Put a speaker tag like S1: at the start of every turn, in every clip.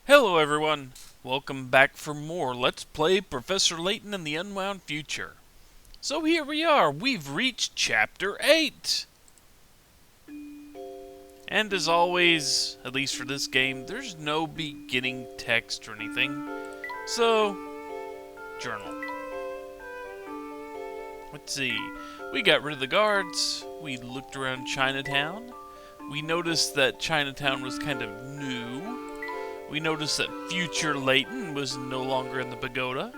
S1: Hello everyone! Welcome back for more Let's Play Professor Layton and the Unwound Future. So here we are, we've reached Chapter 8! And as always, at least for this game, there's no beginning text or anything. So, journal. Let's see, we got rid of the guards, we looked around Chinatown, we noticed that Chinatown was kind of new. We noticed that future Layton was no longer in the pagoda.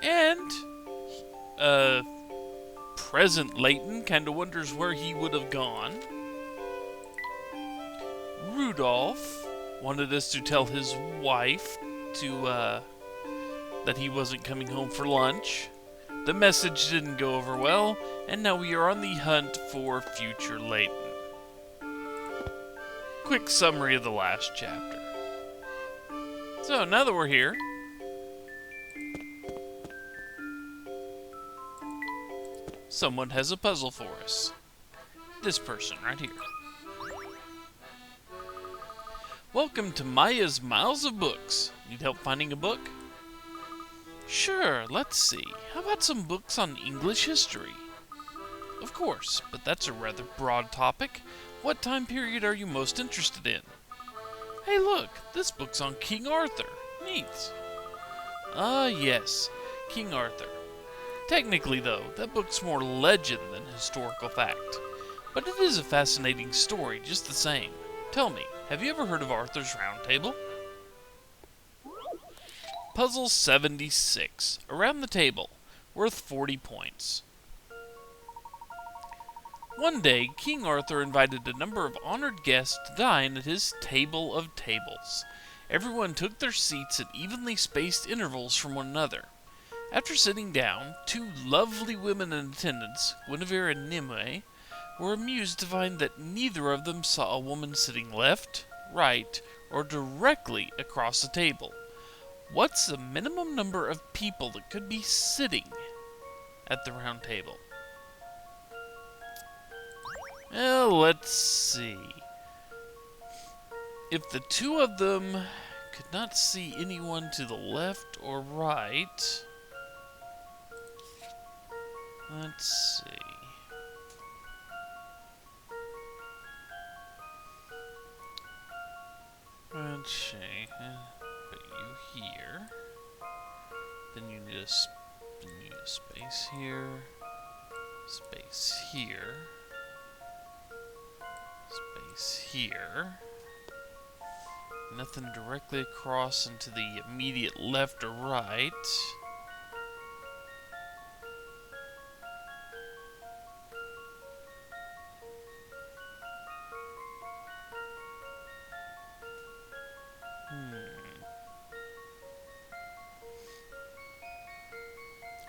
S1: And, present Layton kind of wonders where he would have gone. Rudolph wanted us to tell his wife that he wasn't coming home for lunch. The message didn't go over well, and now we are on the hunt for future Layton. Quick summary of the last chapter. So, now that we're here, someone has a puzzle for us. This person right here. Welcome to Maya's Miles of Books. Need help finding a book? Sure, let's see. How about some books on English history? Of course, but that's a rather broad topic. What time period are you most interested in? Hey look, this book's on King Arthur. Neat. Ah yes, King Arthur. Technically though, that book's more legend than historical fact. But it is a fascinating story just the same. Tell me, have you ever heard of Arthur's Round Table? Puzzle 76. Around the table. Worth 40 points. One day, King Arthur invited a number of honored guests to dine at his table of tables. Everyone took their seats at evenly spaced intervals from one another. After sitting down, two lovely women in attendance, Guinevere and Nimue, were amused to find that neither of them saw a woman sitting left, right, or directly across the table. What's the minimum number of people that could be sitting at the round table? Well, let's see. If the two of them could not see anyone to the left or right, let's see. Let's see. Put you here. Then you need a space here. Space here. Space here. Nothing directly across into the immediate left or right.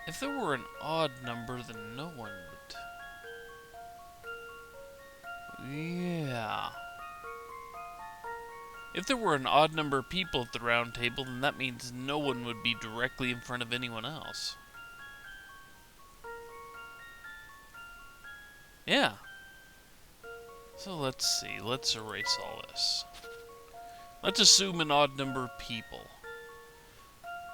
S1: If there were an odd number, then no one would. Yeah. If there were an odd number of people at the round table, then that means no one would be directly in front of anyone else. Yeah. So let's see. Let's erase all this. Let's assume an odd number of people.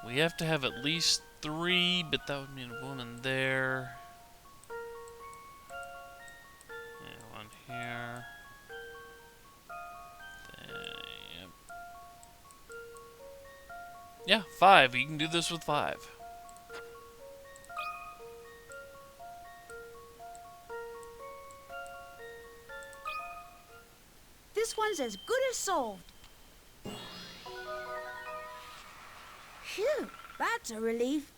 S1: We have to have at least 3, but that would mean a woman there. And one here. Yep. Yeah, 5. You can do this with 5.
S2: This one's as good as solved. Phew, that's a relief.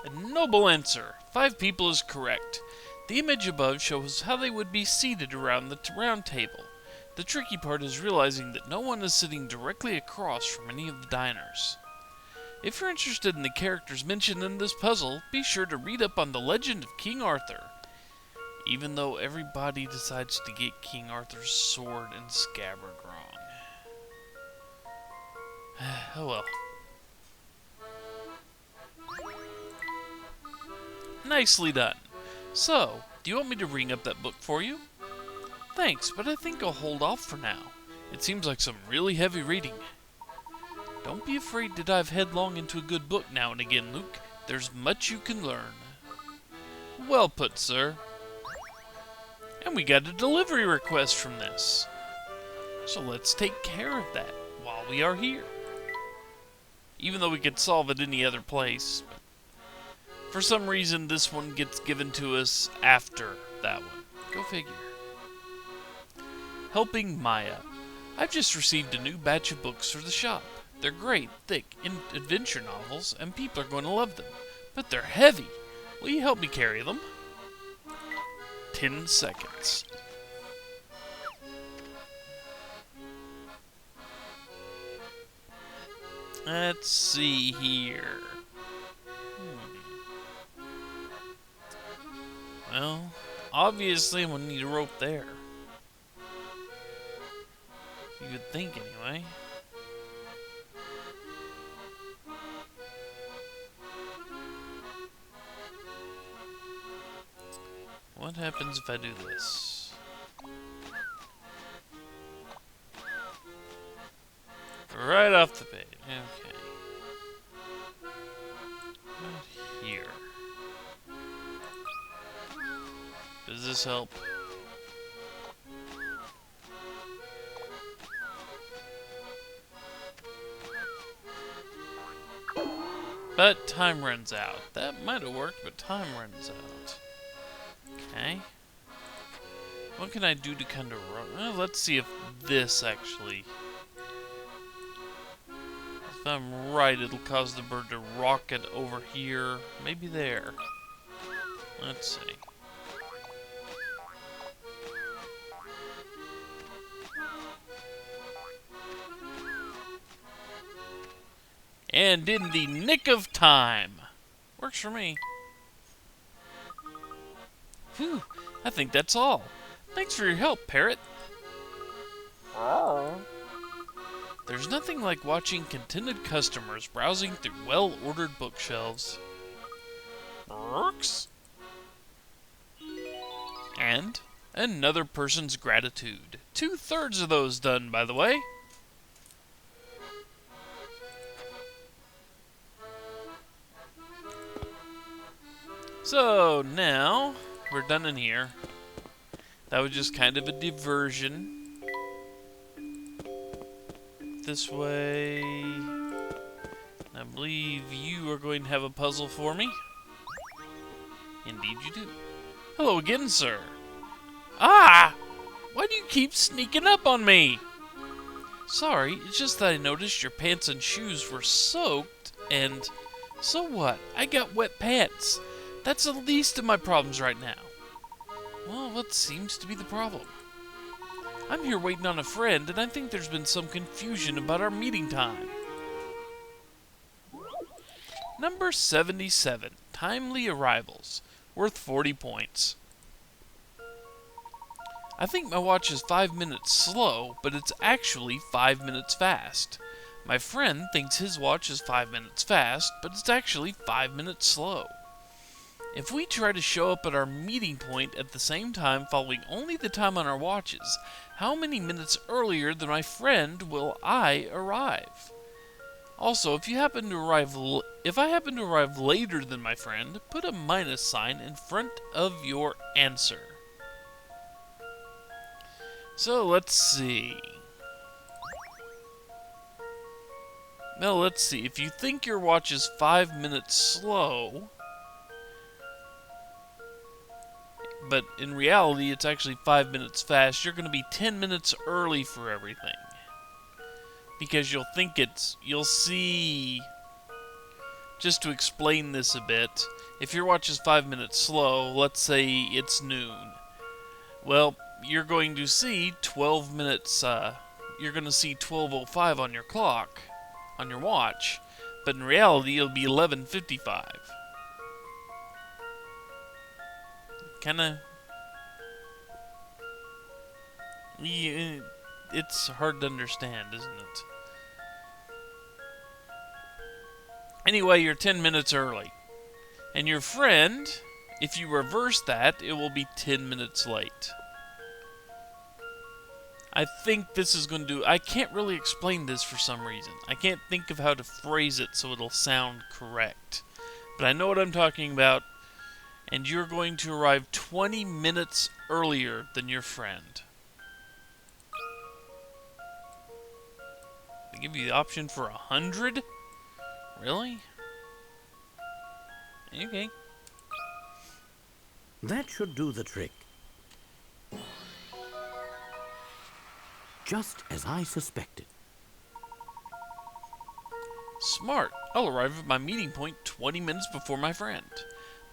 S1: A noble answer. 5 people is correct. The image above shows how they would be seated around the round table. The tricky part is realizing that no one is sitting directly across from any of the diners. If you're interested in the characters mentioned in this puzzle, be sure to read up on the legend of King Arthur. Even though everybody decides to get King Arthur's sword and scabbard wrong. Oh well. Nicely done. So, do you want me to ring up that book for you? Thanks, but I think I'll hold off for now. It seems like some really heavy reading. Don't be afraid to dive headlong into a good book now and again, Luke. There's much you can learn. Well put, sir. And we got a delivery request from this. So let's take care of that while we are here. Even though we could solve it any other place. For some reason, this one gets given to us after that one. Go figure. Helping Maya. I've just received a new batch of books for the shop. They're great, thick adventure novels, and people are going to love them. But they're heavy. Will you help me carry them? 10 seconds. Let's see here. Well, obviously I'm going to need a rope there. You would think anyway. What happens if I do this? Right off the page. Okay. Right here. Does this help? But time runs out. That might have worked, but time runs out. Okay. What can I do to kind of run? Well, let's see if this actually... If I'm right, it'll cause the bird to rocket over here. Maybe there. Let's see. And in the nick of time. Works for me. Phew, I think that's all. Thanks for your help, Parrot. There's nothing like watching contented customers browsing through well-ordered bookshelves. Works. And another person's gratitude. 2/3 of those done, by the way. So now we're done in here. That was just kind of a diversion. This way. I believe you are going to have a puzzle for me. Indeed you do. Hello again, sir. Ah! Why do you keep sneaking up on me? Sorry, it's just that I noticed your pants and shoes were soaked, and... So what? I got wet pants. That's the least of my problems right now. Well, what seems to be the problem? I'm here waiting on a friend, and I think there's been some confusion about our meeting time. Number 77, Timely Arrivals, worth 40 points. I think my watch is 5 minutes slow, but it's actually 5 minutes fast. My friend thinks his watch is 5 minutes fast, but it's actually 5 minutes slow. If we try to show up at our meeting point at the same time following only the time on our watches, how many minutes earlier than my friend will I arrive? Also, if I happen to arrive later than my friend, put a minus sign in front of your answer. So let's see. Now let's see. If you think your watch is 5 minutes slow, but in reality it's actually 5 minutes fast, you're going to be 10 minutes early for everything. Because you'll see, just to explain this a bit, if your watch is 5 minutes slow, let's say it's noon. Well, you're going to see 12 minutes, you're going to see 12:05 on your clock, on your watch, but in reality it'll be 11:55. Kinda... Yeah, it's hard to understand, isn't it? Anyway, you're 10 minutes early. And your friend, if you reverse that, it will be 10 minutes late. I think this is going to do... I can't really explain this for some reason. I can't think of how to phrase it so it'll sound correct. But I know what I'm talking about, and you're going to arrive 20 minutes earlier than your friend. They give you the option for 100? Really? Okay.
S3: That should do the trick. Just as I suspected.
S1: Smart. I'll arrive at my meeting point 20 minutes before my friend.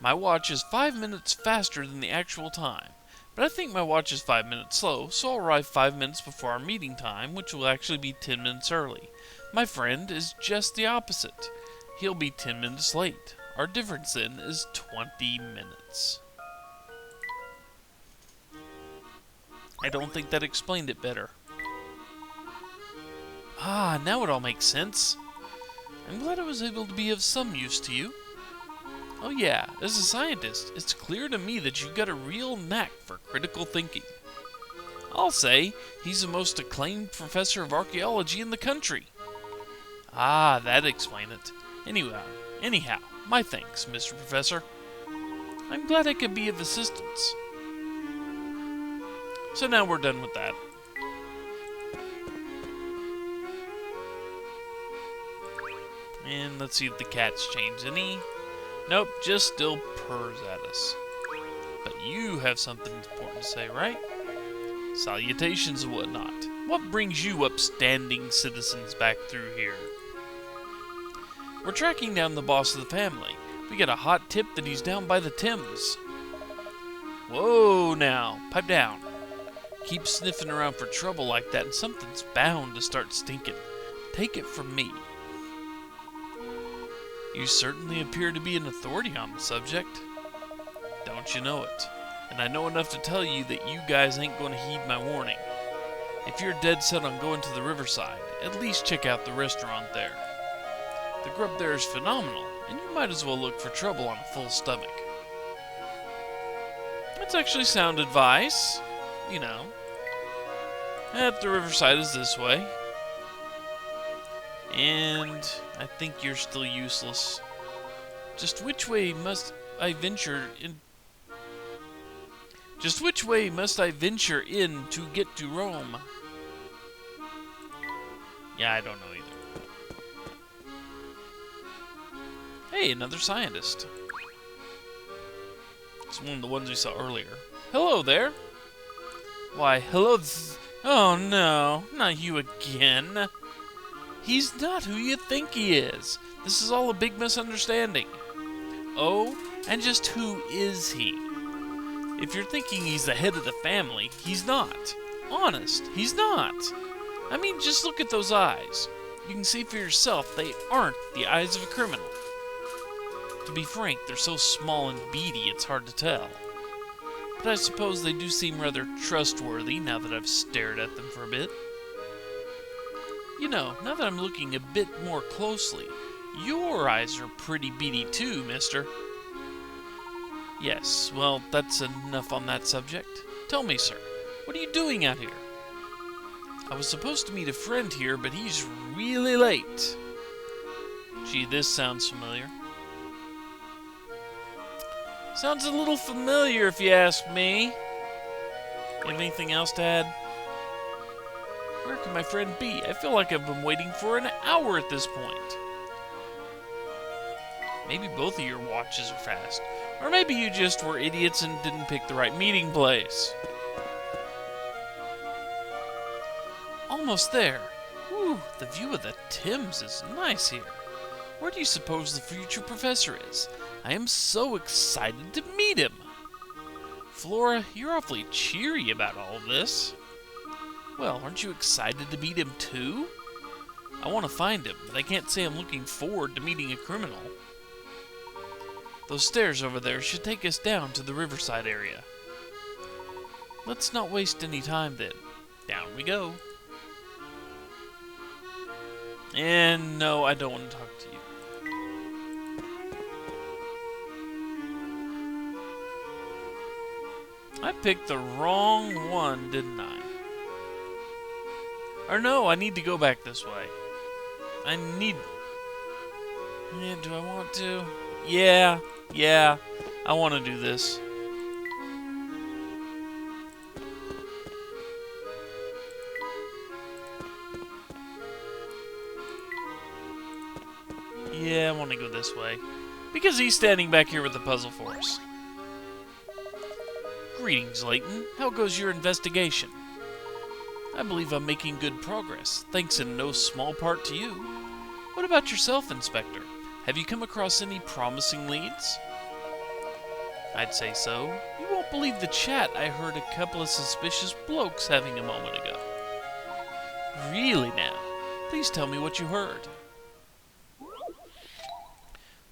S1: My watch is 5 minutes faster than the actual time, but I think my watch is 5 minutes slow, so I'll arrive 5 minutes before our meeting time, which will actually be 10 minutes early. My friend is just the opposite. He'll be 10 minutes late. Our difference then is 20 minutes. I don't think that explained it better. Ah, now it all makes sense. I'm glad I was able to be of some use to you. Oh yeah, as a scientist, it's clear to me that you've got a real knack for critical thinking. I'll say he's the most acclaimed professor of archaeology in the country. Ah, that'd explain it. Anyhow, my thanks, Mr. Professor. I'm glad I could be of assistance. So now we're done with that. And let's see if the cat's changed any. Nope, just still purrs at us. But you have something important to say, right? Salutations and whatnot. What brings you upstanding citizens back through here? We're tracking down the boss of the family. We got a hot tip that he's down by the Thames. Whoa now, pipe down. Keep sniffing around for trouble like that and something's bound to start stinking. Take it from me. You certainly appear to be an authority on the subject. Don't you know it? And I know enough to tell you that you guys ain't going to heed my warning. If you're dead set on going to the riverside, at least check out the restaurant there. The grub there is phenomenal, and you might as well look for trouble on a full stomach. That's actually sound advice. You know. The riverside is this way. And I think you're still useless. Just which way must I venture in? Just which way must I venture in to get to Rome? Yeah, I don't know either. Hey, another scientist. It's one of the ones we saw earlier. Hello there. Why, hello. Oh no, not you again. He's not who you think he is. This is all a big misunderstanding. Oh, and just who is he? If you're thinking he's the head of the family, he's not. Honest, he's not. I mean, just look at those eyes. You can see for yourself they aren't the eyes of a criminal. To be frank, they're so small and beady it's hard to tell. But I suppose they do seem rather trustworthy now that I've stared at them for a bit. You know, now that I'm looking a bit more closely, your eyes are pretty beady too, mister. Yes, well, that's enough on that subject. Tell me, sir, what are you doing out here? I was supposed to meet a friend here, but he's really late. Gee, this sounds familiar. Sounds a little familiar if you ask me. You have anything else to add? Where can my friend be? I feel like I've been waiting for an hour at this point. Maybe both of your watches are fast. Or maybe you just were idiots and didn't pick the right meeting place. Almost there. Whew, the view of the Thames is nice here. Where do you suppose the future professor is? I am so excited to meet him. Flora, you're awfully cheery about all of this. Well, aren't you excited to meet him too? I want to find him, but I can't say I'm looking forward to meeting a criminal. Those stairs over there should take us down to the riverside area. Let's not waste any time then. Down we go. And no, I don't want to talk to you. I picked the wrong one, didn't I? Or no, I need to go back this way. I need... Yeah, do I want to? Yeah, I want to do this. Yeah, I want to go this way. Because he's standing back here with the puzzle for us. Greetings, Layton. How goes your investigation? I believe I'm making good progress, thanks in no small part to you. What about yourself, Inspector? Have you come across any promising leads? I'd say so. You won't believe the chat I heard a couple of suspicious blokes having a moment ago. Really now? Please tell me what you heard.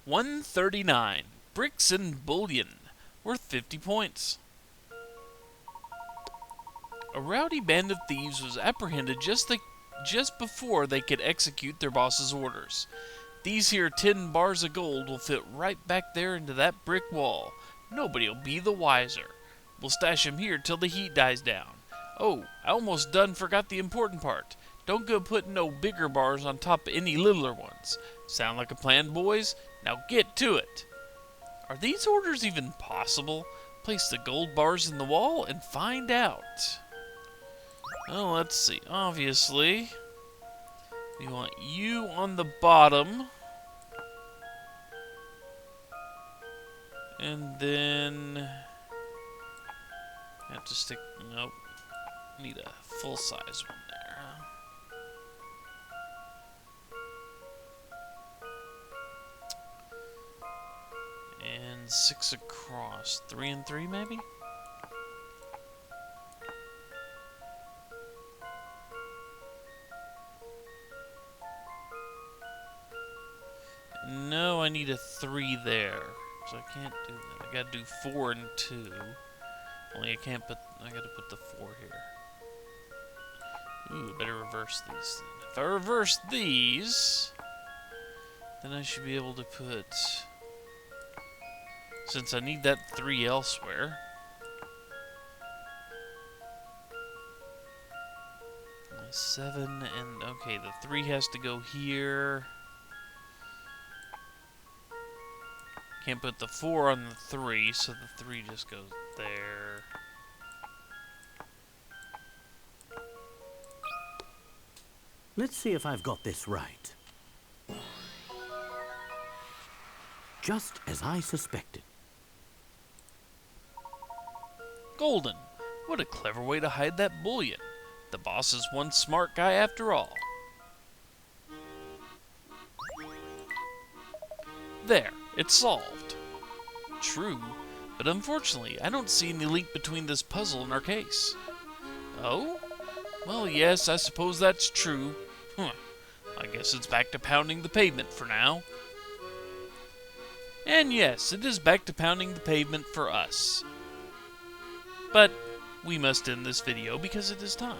S1: 139. Bricks and Bullion. Worth 50 points. A rowdy band of thieves was apprehended just before they could execute their boss's orders. These here 10 bars of gold will fit right back there into that brick wall. Nobody'll be the wiser. We'll stash 'em here till the heat dies down. Oh, I almost done forgot the important part. Don't go putting no bigger bars on top of any littler ones. Sound like a plan, boys? Now get to it. Are these orders even possible? Place the gold bars in the wall and find out. Oh, let's see. Obviously, we want you on the bottom. And then... have to stick... Nope. Need a full-size one there. And 6 across. 3 and 3, maybe? No, I need a 3 there. So I can't do that. I gotta do 4 and 2. Only I can't put... I gotta put the 4 here. Ooh, better reverse these then. If I reverse these... then I should be able to put... since I need that 3 elsewhere... 7 and... okay, the 3 has to go here... Can't put the 4 on the 3, so the 3 just goes there.
S3: Let's see if I've got this right. Just as I suspected.
S1: Golden. What a clever way to hide that bullion. The boss is one smart guy after all. There. It's solved. True, but unfortunately, I don't see any link between this puzzle and our case. Oh? Well, yes, I suppose that's true. I guess it's back to pounding the pavement for now. And yes, it is back to pounding the pavement for us. But we must end this video because it is time.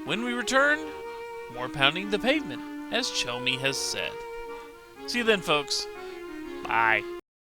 S1: When we return, more pounding the pavement, as Chelmy has said. See you then, folks. Bye.